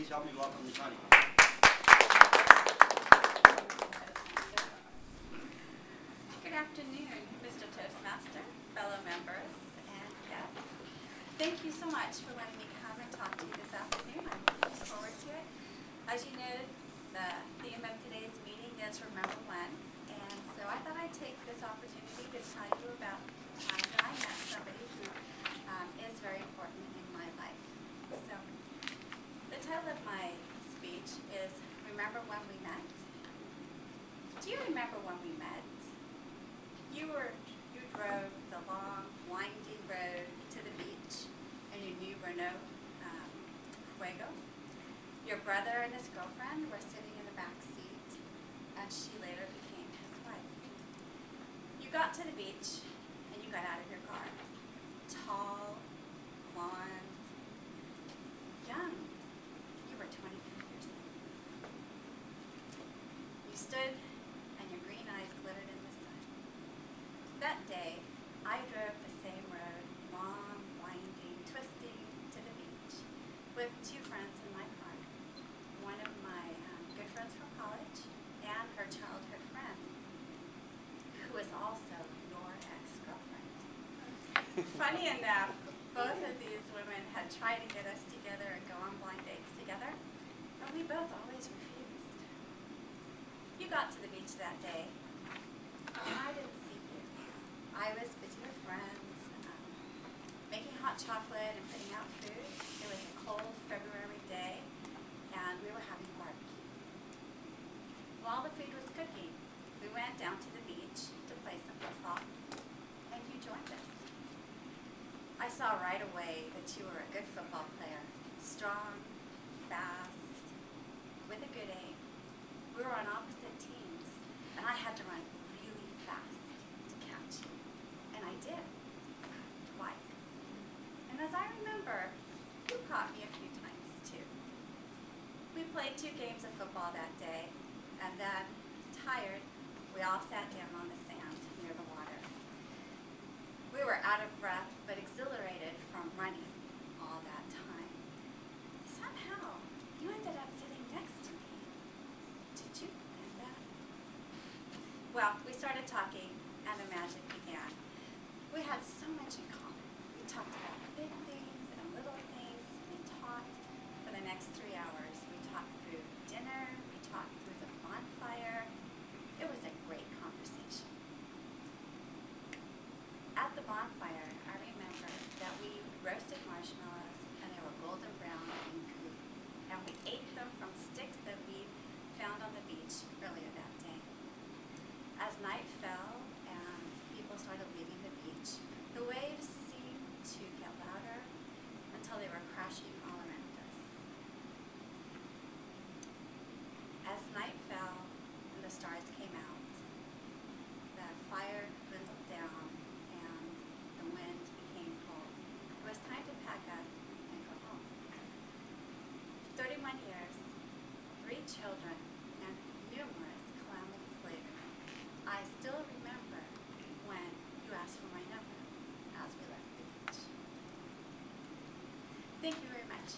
Please help me welcome Nakane. Good afternoon, Mr. Toastmaster, fellow members, and guests. Thank you so much for letting me come and talk to you this afternoon. I'm looking forward to it. As you know, the theme of today's meeting is Remember When, and so I thought I'd take this opportunity to tell you about the time that I met somebody who is very important in my life. So, the title of my speech is Remember When We Met? Do you remember when we met? You drove the long, winding road to the beach in your new Renault Fuego. Your brother and his girlfriend were sitting in the back seat, and she later became his wife. You got to the beach, and you got out of your car. Tall, blonde, young. You were 23 years old. You stood, and your green eyes glittered in the sun. That day, I drove the same road, long, winding, twisting, to the beach, with two friends in my car. One of my good friends from college, and her childhood friend, who is also your ex-girlfriend. Funny enough, both of these women had tried to get us together and go on blind dates together, but we both always refused. You got to the beach that day, and I didn't see you. I was busy with friends, making hot chocolate and putting out food. It was a cold February day, and we were having barbecue. While the food was cooking, we went down to the beach to play some football, and you joined us. I saw right away that you were a good football player, strong, fast, with a good aim. We were on opposite teams, and I had to run really fast to catch you, and I did, twice. And as I remember, you caught me a few times too. We played 2 games of football that day, and then, tired, we all sat down on the sand near the water. We were out of breath, but exhilarated from running all that time. Somehow, you ended up sitting next to me. Did you plan that? Well, we started talking, and the magic began. We had so much in common. We talked about big things and little things. We talked for the next 3 hours. We talked through dinner. We talked through the bonfire. It was a great conversation. At the bonfire, I remember that we roasted marshmallows, and they were golden brown and gooey. And we ate them from sticks that we found on the beach earlier that day. As night fell and people started leaving the beach, the waves seemed to get louder until they were crashing all around us. As night fell and the stars came out, the fire dwindled down and the wind became cold. It was time to pack up and go home. 31 years, 3 children, and numerous calamities later, I still remember when you asked for my number as we left the beach. Thank you very much.